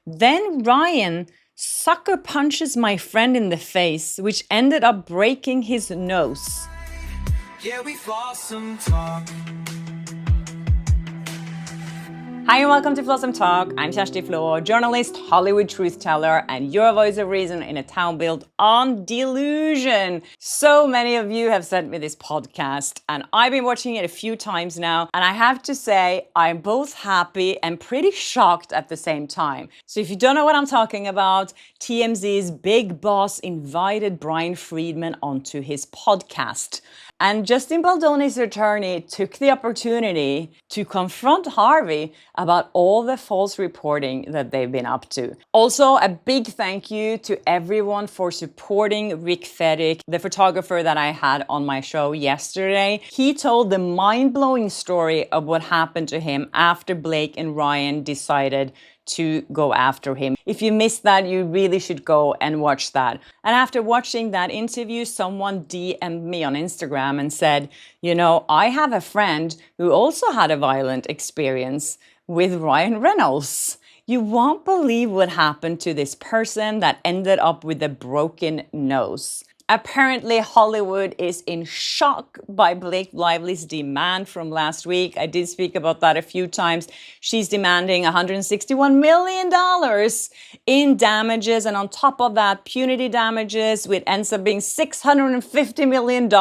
Then Ryan sucker punches my friend in the face, which ended up breaking his nose. Yeah, we've lost some talk. Hi and welcome to Flossom Talk. I'm Shashti Floor, journalist, Hollywood truth teller, and your voice of reason in a town built on delusion. So many of you have sent me this podcast, and I've been watching it a few times now, and I have to say I'm both happy and pretty shocked at the same time. So if you don't know what I'm talking about, TMZ's big boss invited Brian Friedman onto his podcast. And Justin Baldoni's attorney took the opportunity to confront Harvey about all the false reporting that they've been up to. Also, a big thank you to everyone for supporting Rick Feddick, the photographer that I had on my show yesterday. He told the mind-blowing story of what happened to him after Blake and Ryan decided to go after him. If you missed that, you really should go and watch that. And after watching that interview, someone DM'd me on Instagram and said, you know, I have a friend who also had a violent experience with Ryan Reynolds. You won't believe what happened to this person that ended up with a broken nose. Apparently, Hollywood is in shock by Blake Lively's demand from last week. I did speak about that a few times. She's demanding $161 million in damages. And on top of that, punitive damages, which ends up being $650 million.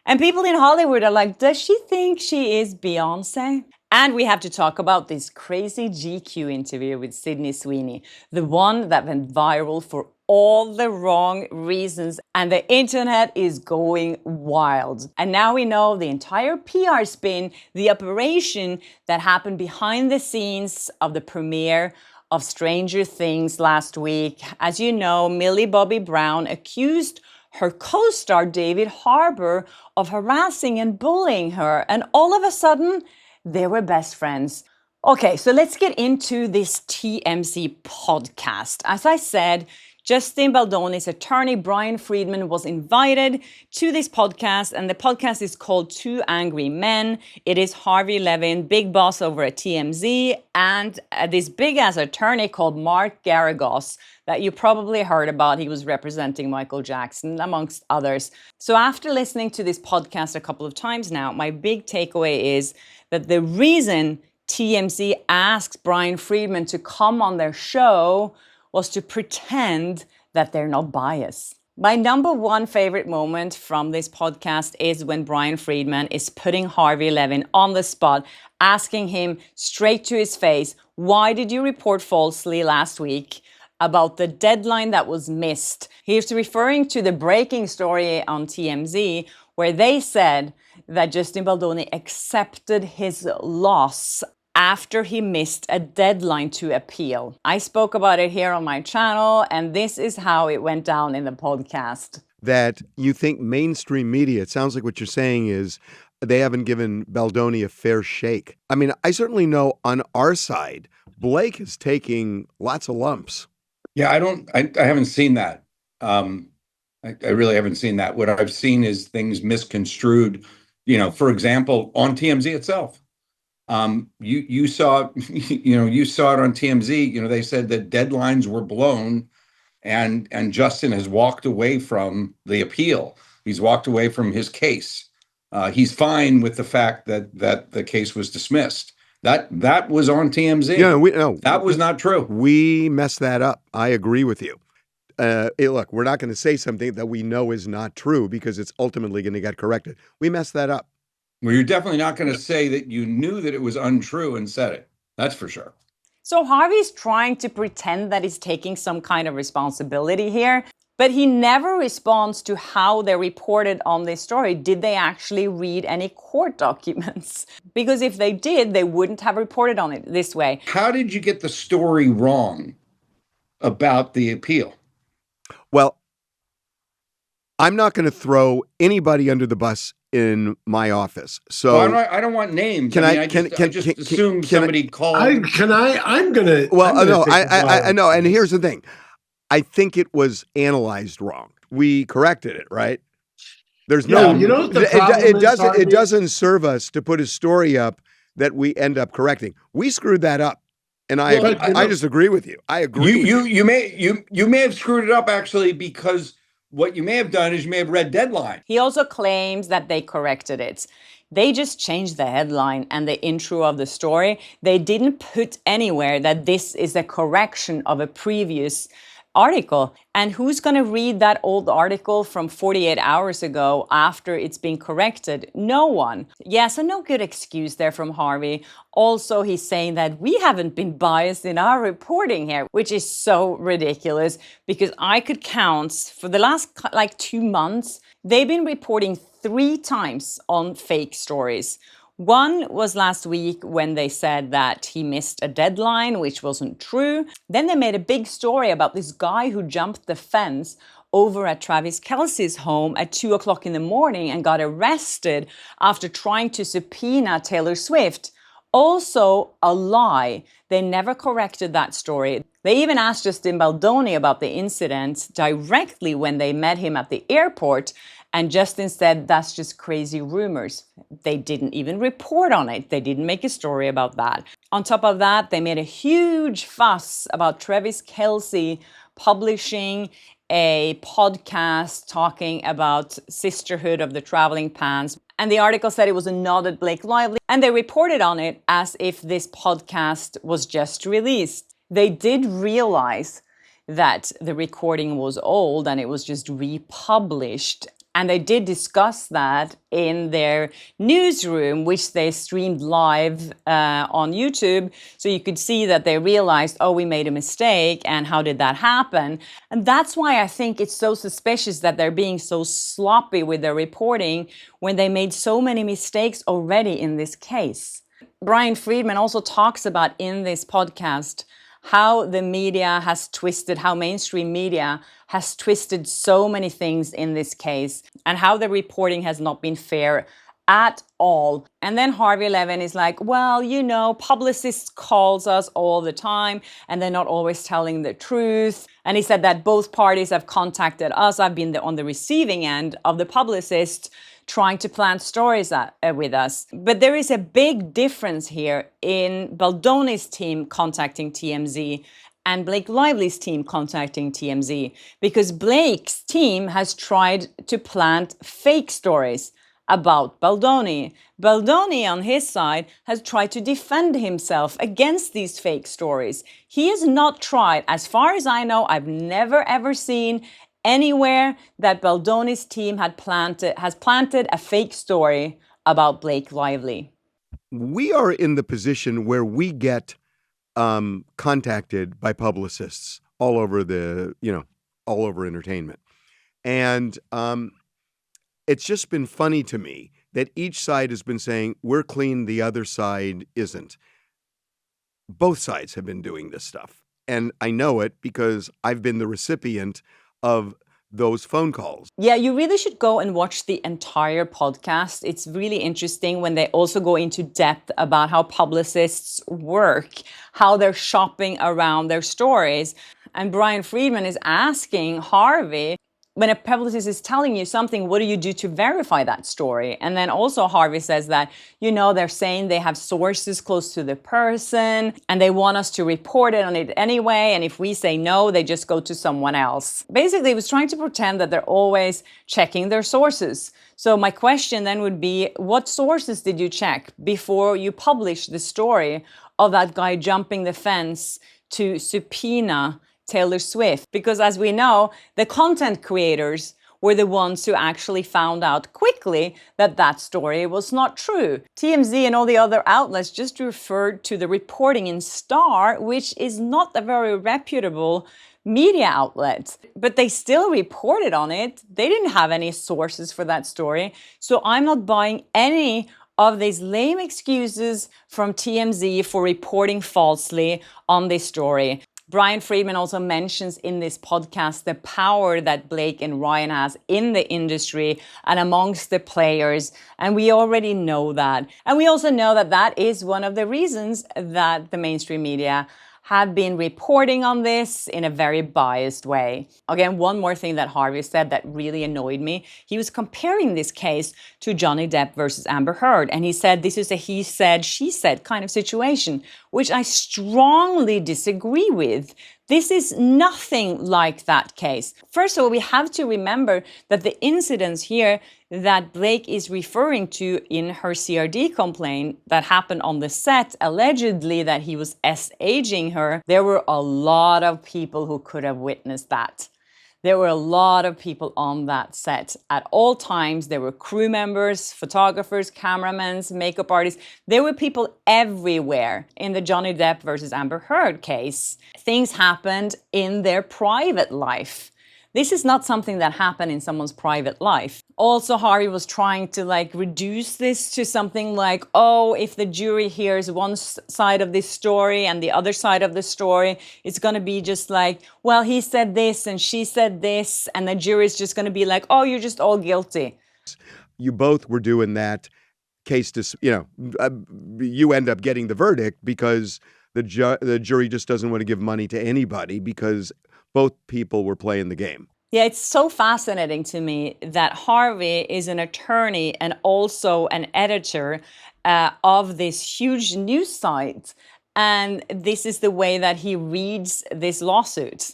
And people in Hollywood are like, does she think she is Beyonce? And we have to talk about this crazy GQ interview with Sweeney, the one that went viral for all the wrong reasons, and the internet is going wild. And now we know the entire PR spin, the operation that happened behind the scenes of the premiere of Stranger Things last week. As you know, Millie Bobby Brown accused her co-star David Harbour of harassing and bullying her, and all of a sudden, they were best friends. Okay, so let's get into this TMZ podcast. As I said, Justin Baldoni's attorney, Brian Friedman, was invited to this podcast, and the podcast is called Two Angry Men. It is Harvey Levin, big boss over at TMZ, and this big-ass attorney called Mark Garagos that you probably heard about. He was representing Michael Jackson, amongst others. So after listening to this podcast a couple of times now, my big takeaway is that the reason TMZ asked Brian Friedman to come on their show was to pretend that they're not biased. My number one favorite moment from this podcast is when Brian Friedman is putting Harvey Levin on the spot, asking him straight to his face, why did you report falsely last week about the deadline that was missed? He's referring to the breaking story on TMZ where they said that Justin Baldoni accepted his loss after he missed a deadline to appeal. I spoke about it here on my channel, and this is how it went down in the podcast. That you think mainstream media, it sounds like what you're saying is they haven't given Baldoni a fair shake. I mean, I certainly know on our side, Blake is taking lots of lumps. Yeah, I haven't seen that. I really haven't seen that. What I've seen is things misconstrued, for example, on TMZ itself. You saw, you saw it on TMZ, they said that deadlines were blown and Justin has walked away from the appeal. He's walked away from his case. He's fine with the fact that the case was dismissed. That was on TMZ. Yeah, that was not true. We messed that up. I agree with you. Look, we're not going to say something that we know is not true because it's ultimately going to get corrected. We messed that up. Well, you're definitely not going to say that you knew that it was untrue and said it. That's for sure. So Harvey's trying to pretend that he's taking some kind of responsibility here, but he never responds to how they reported on this story. Did they actually read any court documents? Because if they did, they wouldn't have reported on it this way. How did you get the story wrong about the appeal? Well, I'm not going to throw anybody under the bus in my office. So I don't want names. I just assume somebody called. I know. And here's the thing. I think it was analyzed wrong. We corrected it, right? There's no, it doesn't serve us to put a story up that we end up correcting. We screwed that up. And I Well, I just agree with you. I agree with you. you may have screwed it up actually, because what you may have done is you may have read deadline. He also claims that they corrected it. They just changed the headline and the intro of the story. They didn't put anywhere that this is a correction of a previous article. And who's going to read that old article from 48 hours ago after it's been corrected? No one. Yeah, so no good excuse there from Harvey. Also, he's saying that we haven't been biased in our reporting here, which is so ridiculous because I could count for the last 2 months, they've been reporting 3 times on fake stories. One was last week when they said that he missed a deadline, which wasn't true. Then they made a big story about this guy who jumped the fence over at Travis Kelce's home at 2 o'clock in the morning and got arrested after trying to subpoena Taylor Swift. Also a lie. They never corrected that story. They even asked Justin Baldoni about the incident directly when they met him at the airport. And Justin said, that's just crazy rumors. They didn't even report on it. They didn't make a story about that. On top of that, they made a huge fuss about Travis Kelce publishing a podcast talking about sisterhood of the traveling pants. And the article said it was a nod at Baldoni-Lively. And they reported on it as if this podcast was just released. They did realize that the recording was old and it was just republished. And they did discuss that in their newsroom, which they streamed live on YouTube. So you could see that they realized, oh, we made a mistake. And how did that happen? And that's why I think it's so suspicious that they're being so sloppy with their reporting when they made so many mistakes already in this case. Brian Friedman also talks about in this podcast how the media has twisted, how mainstream media has twisted so many things in this case, and how the reporting has not been fair at all. And then Harvey Levin is like, well, you know, publicists calls us all the time and they're not always telling the truth. And he said that both parties have contacted us. I've been on the receiving end of the publicist trying to plant stories with us. But there is a big difference here in Baldoni's team contacting TMZ and Blake Lively's team contacting TMZ, because Blake's team has tried to plant fake stories about Baldoni. Baldoni, on his side, has tried to defend himself against these fake stories. He has not tried, as far as I know, I've never ever seen anywhere that Baldoni's team has planted a fake story about Blake Lively. We are in the position where we get contacted by publicists all over all over entertainment. And it's just been funny to me that each side has been saying, we're clean, the other side isn't. Both sides have been doing this stuff. And I know it because I've been the recipient of those phone calls. Yeah, you really should go and watch the entire podcast. It's really interesting when they also go into depth about how publicists work, how they're shopping around their stories. And Brian Friedman is asking Harvey, when a publicist is telling you something, what do you do to verify that story? And then also Harvey says that, you know, they're saying they have sources close to the person and they want us to report it on it anyway. And if we say no, they just go to someone else. Basically, he was trying to pretend that they're always checking their sources. So my question then would be, what sources did you check before you published the story of that guy jumping the fence to subpoena Taylor Swift? Because as we know, the content creators were the ones who actually found out quickly that that story was not true. TMZ and all the other outlets just referred to the reporting in Star, which is not a very reputable media outlet, but they still reported on it. They didn't have any sources for that story. So I'm not buying any of these lame excuses from TMZ for reporting falsely on this story. Brian Friedman also mentions in this podcast the power that Blake and Ryan has in the industry and amongst the players. And we already know that. And we also know that that is one of the reasons that the mainstream media have been reporting on this in a very biased way. Again, one more thing that Harvey said that really annoyed me. He was comparing this case to Johnny Depp versus Amber Heard. And he said this is a he said, she said kind of situation, which I strongly disagree with. This is nothing like that case. First of all, we have to remember that the incidents here that Blake is referring to in her CRD complaint that happened on the set, allegedly that he was S-aging her, there were a lot of people who could have witnessed that. There were a lot of people on that set at all times. There were crew members, photographers, cameramen, makeup artists. There were people everywhere. In the Johnny Depp versus Amber Heard case, things happened in their private life. This is not something that happened in someone's private life. Also, Harvey was trying to reduce this to something like, oh, if the jury hears one side of this story and the other side of the story, it's going to be just like, well, he said this and she said this, and the jury is just going to be like, oh, you're just all guilty. You both were doing that case to, you end up getting the verdict because the jury just doesn't want to give money to anybody because both people were playing the game. Yeah, it's so fascinating to me that Harvey is an attorney and also an editor of this huge news site. And this is the way that he reads this lawsuit.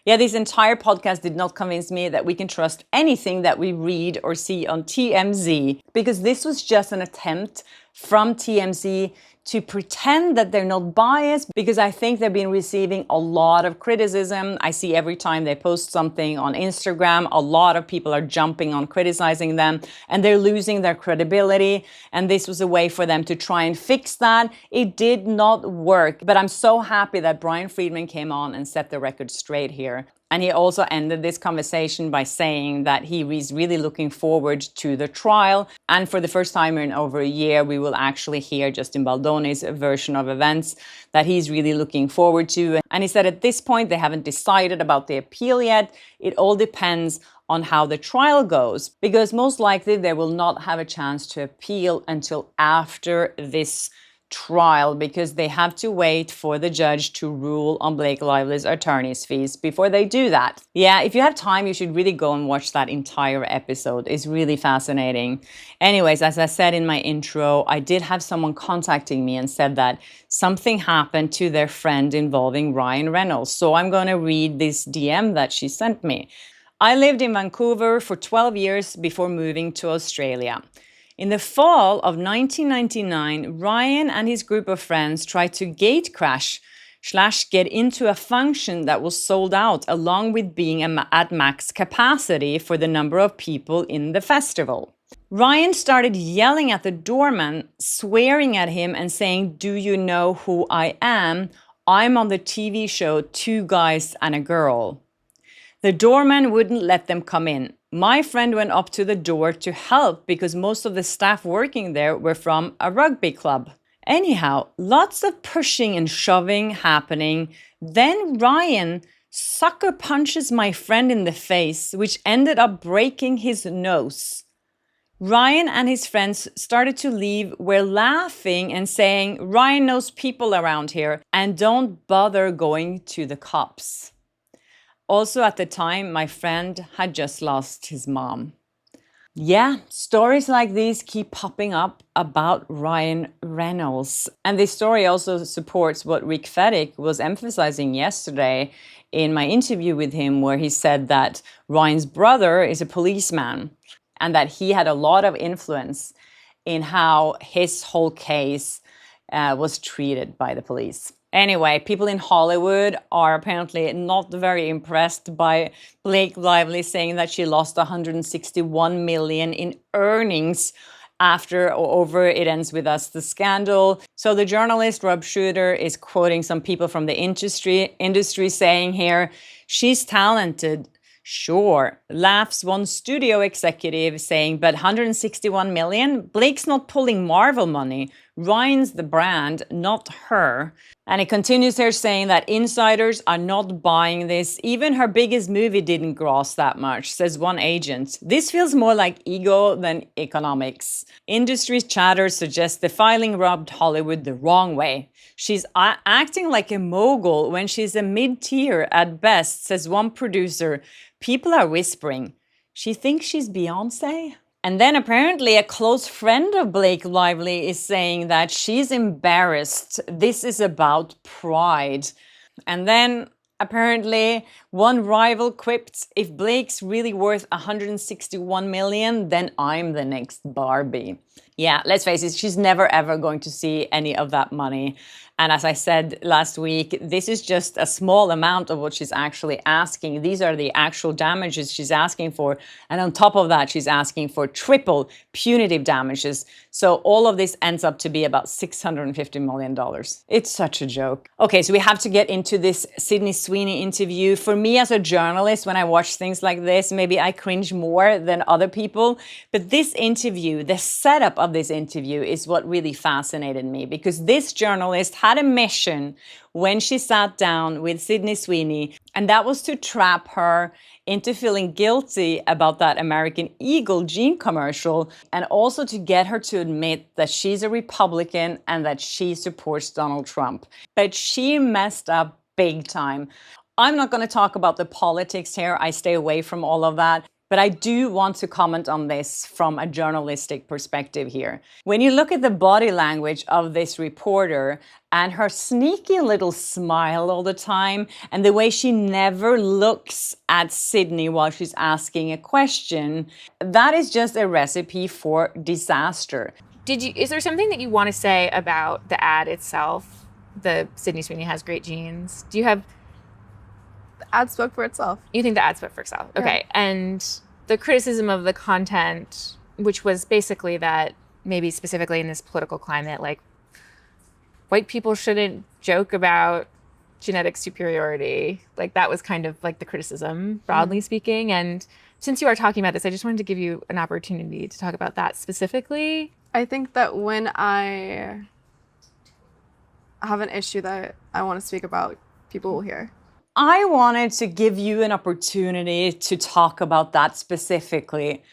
Yeah, this entire podcast did not convince me that we can trust anything that we read or see on TMZ, because this was just an attempt from TMZ to pretend that they're not biased, because I think they've been receiving a lot of criticism. I see every time they post something on Instagram, a lot of people are jumping on criticizing them and they're losing their credibility. And this was a way for them to try and fix that. It did not work, but I'm so happy that Brian Friedman came on and set the record straight here. And he also ended this conversation by saying that he is really looking forward to the trial. And for the first time in over a year, we will actually hear Justin Baldoni's version of events that he's really looking forward to. And he said at this point, they haven't decided about the appeal yet. It all depends on how the trial goes, because most likely they will not have a chance to appeal until after this trial, because they have to wait for the judge to rule on Blake Lively's attorney's fees before they do that. Yeah, if you have time, you should really go and watch that entire episode. It's really fascinating. Anyways, as I said in my intro, I did have someone contacting me and said that something happened to their friend involving Ryan Reynolds. So I'm going to read this DM that she sent me. I lived in Vancouver for 12 years before moving to Australia. In the fall of 1999, Ryan and his group of friends tried to gate crash / get into a function that was sold out, along with being at max capacity for the number of people in the festival. Ryan started yelling at the doorman, swearing at him and saying, "Do you know who I am? I'm on the TV show Two Guys and a Girl." The doorman wouldn't let them come in. My friend went up to the door to help because most of the staff working there were from a rugby club. Anyhow, lots of pushing and shoving happening. Then Ryan sucker punches my friend in the face, which ended up breaking his nose. Ryan and his friends started to leave, were laughing and saying, "Ryan knows people around here and don't bother going to the cops." Also at the time, my friend had just lost his mom. Yeah, stories like these keep popping up about Ryan Reynolds. And this story also supports what Rick Feddick was emphasizing yesterday in my interview with him, where he said that Ryan's brother is a policeman and that he had a lot of influence in how his whole case was treated by the police. Anyway, people in Hollywood are apparently not very impressed by Blake Lively saying that she lost $161 million in earnings after or over It Ends With Us, the scandal. So the journalist Rob Schroeder is quoting some people from the industry saying here, "She's talented. Sure," laughs one studio executive saying, "But $161 million? Blake's not pulling Marvel money. Ryan's the brand, not her. And it continues here saying that insiders are not buying this. Even her biggest movie didn't gross that much, says one agent. This feels more like ego than economics. Industry chatter suggests the filing rubbed Hollywood the wrong way. She's acting like a mogul when she's a mid-tier at best, says one producer. People are whispering. She thinks she's Beyonce? And then apparently a close friend of Blake-Lively is saying that she's embarrassed. This is about pride. And then apparently one rival quipped, if Blake's really worth 161 million, then I'm the next Barbie. Yeah, let's face it, she's never ever going to see any of that money. And as I said last week, this is just a small amount of what she's actually asking. These are the actual damages she's asking for. And on top of that, she's asking for triple punitive damages. So all of this ends up to be about $650 million. It's such a joke. Okay, so we have to get into this Sydney Sweeney interview. For me as a journalist, when I watch things like this, maybe I cringe more than other people. But this interview, the setup of this interview is what really fascinated me, because this journalist had a mission when she sat down with Sydney Sweeney, and that was to trap her into feeling guilty about that American Eagle jean commercial, and also to get her to admit that she's a Republican and that she supports Donald Trump. But she messed up big time. I'm not going to talk about the politics here. I stay away from all of that. But I do want to comment on this from a journalistic perspective here. When you look at the body language of this reporter and her sneaky little smile all the time and the way she never looks at Sydney while she's asking a question, that is just a recipe for disaster. Is there something that you want to say about the ad itself? The Sydney Sweeney has great genes. Do you have... The ad spoke for itself. You think the ad spoke for itself? Yeah. Okay. And the criticism of the content, which was basically that maybe specifically in this political climate, like white people shouldn't joke about genetic superiority. Like that was kind of like the criticism, broadly speaking. And since you are talking about this, I just wanted to give you an opportunity to talk about that specifically. I think that when I have an issue that I want to speak about, people will hear. I wanted to give you an opportunity to talk about that specifically.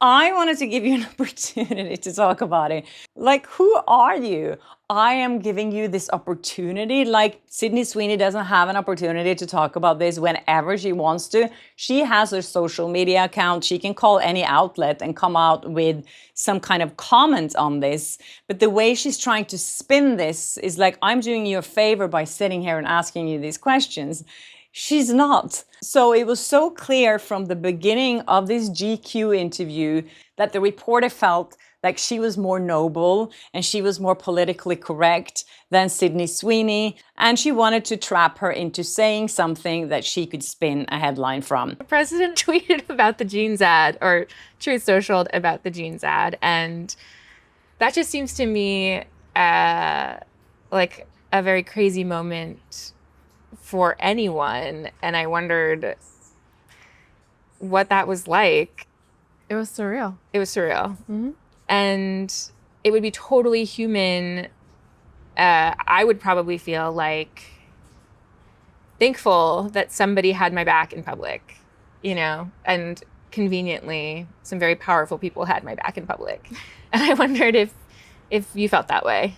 I wanted to give you an opportunity to talk about it. Like, who are you? I am giving you this opportunity. Like, Sydney Sweeney doesn't have an opportunity to talk about this whenever she wants to. She has her social media account. She can call any outlet and come out with some kind of comment on this. But the way she's trying to spin this is like, I'm doing you a favor by sitting here and asking you these questions. She's not. So it was so clear from the beginning of this GQ interview that the reporter felt like she was more noble and she was more politically correct than Sydney Sweeney. And she wanted to trap her into saying something that she could spin a headline from. The president tweeted about the jeans ad, or Truth Socialed about the jeans ad. And that just seems to me like a very crazy moment for anyone. And I wondered what that was like. It was surreal. It was surreal. Mm-hmm. And it would be totally human. I would probably feel like thankful that somebody had my back in public, you know, and conveniently some very powerful people had my back in public. And I wondered if you felt that way.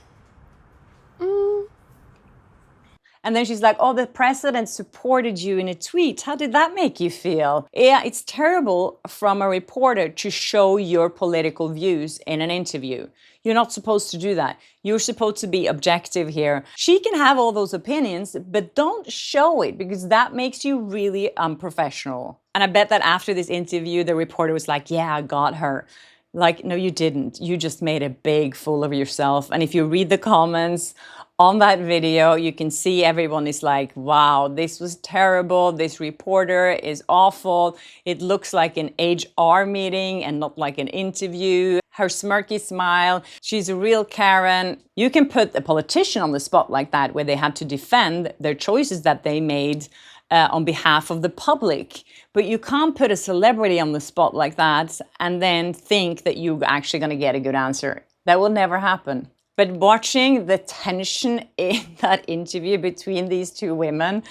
And then she's like, oh, the president supported you in a tweet. How did that make you feel? Yeah, it's terrible from a reporter to show your political views in an interview. You're not supposed to do that. You're supposed to be objective here. She can have all those opinions, but don't show it because that makes you really unprofessional. And I bet that after this interview, the reporter was like, yeah, I got her. Like, no, you didn't. You just made a big fool of yourself. And if you read the comments on that video, you can see everyone is like, wow, this was terrible. This reporter is awful. It looks like an HR meeting and not like an interview. Her smirky smile. She's a real Karen. You can put a politician on the spot like that where they had to defend their choices that they made on behalf of the public. But you can't put a celebrity on the spot like that and then think that you're actually going to get a good answer. That will never happen. But watching the tension in that interview between these two women,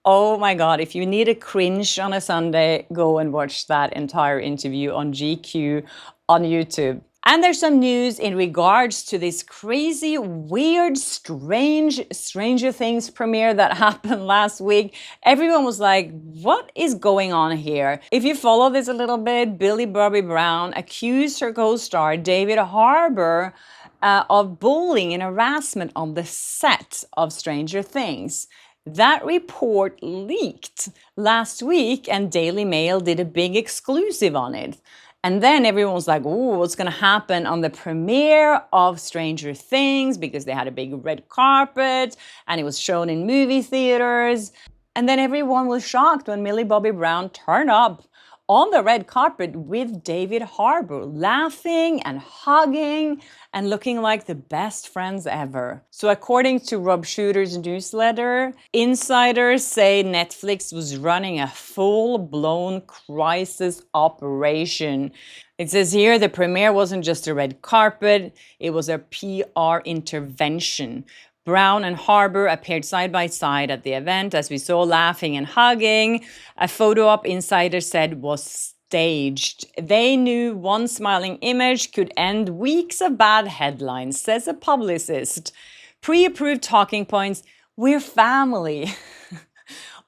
oh my God, if you need a cringe on a Sunday, go and watch that entire interview on GQ on YouTube. And there's some news in regards to this crazy, weird, strange Stranger Things premiere that happened last week. Everyone was like, what is going on here? If you follow this a little bit, Billy Bobby Brown accused her co-star David Harbour of bullying and harassment on the set of Stranger Things. That report leaked last week and Daily Mail did a big exclusive on it. And then everyone was like, ooh, what's going to happen on the premiere of Stranger Things? Because they had a big red carpet and it was shown in movie theaters. And then everyone was shocked when Millie Bobby Brown turned up on the red carpet with David Harbour, laughing and hugging and looking like the best friends ever. So according to Rob Shooter's newsletter, insiders say Netflix was running a full-blown crisis operation. It says here the premiere wasn't just a red carpet, it was a PR intervention. Brown and Harbour appeared side by side at the event, as we saw, laughing and hugging. A photo op insider said was staged. They knew one smiling image could end weeks of bad headlines, says a publicist. Pre-approved talking points, we're family.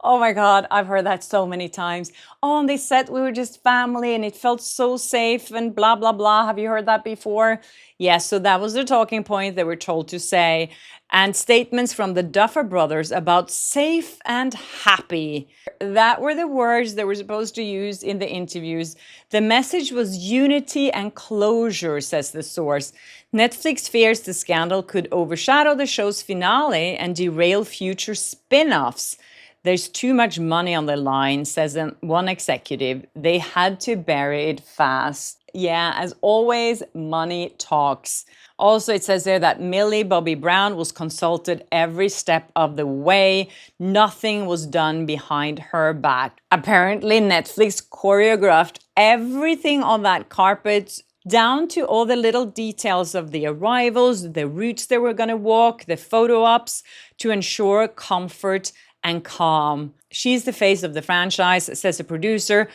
Oh my God, I've heard that so many times. Oh, and they said we were just family and it felt so safe and blah, blah, blah. Have you heard that before? Yes, so that was the talking point they were told to say. And statements from the Duffer Brothers about safe and happy. That were the words they were supposed to use in the interviews. The message was unity and closure, says the source. Netflix fears the scandal could overshadow the show's finale and derail future spin-offs. There's too much money on the line, says one executive. They had to bury it fast. Yeah, as always, money talks. Also, it says there that Millie Bobby Brown was consulted every step of the way. Nothing was done behind her back. Apparently, Netflix choreographed everything on that carpet, down to all the little details of the arrivals, the routes they were going to walk, the photo ops, to ensure comfort and calm. She's the face of the franchise, says a producer.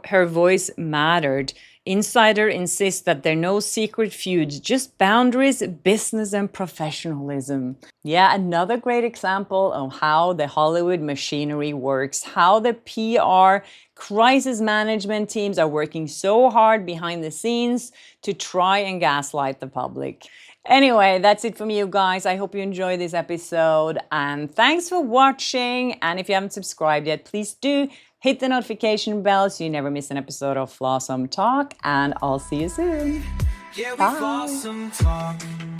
Her voice mattered. Insider insists that there are no secret feuds, just boundaries, business, and professionalism. Yeah, another great example of how the Hollywood machinery works, how the PR crisis management teams are working so hard behind the scenes to try and gaslight the public. Anyway, that's it from you guys. I hope you enjoyed this episode and thanks for watching. And if you haven't subscribed yet, please do hit the notification bell so you never miss an episode of Flawsome Talk. And I'll see you soon. Bye.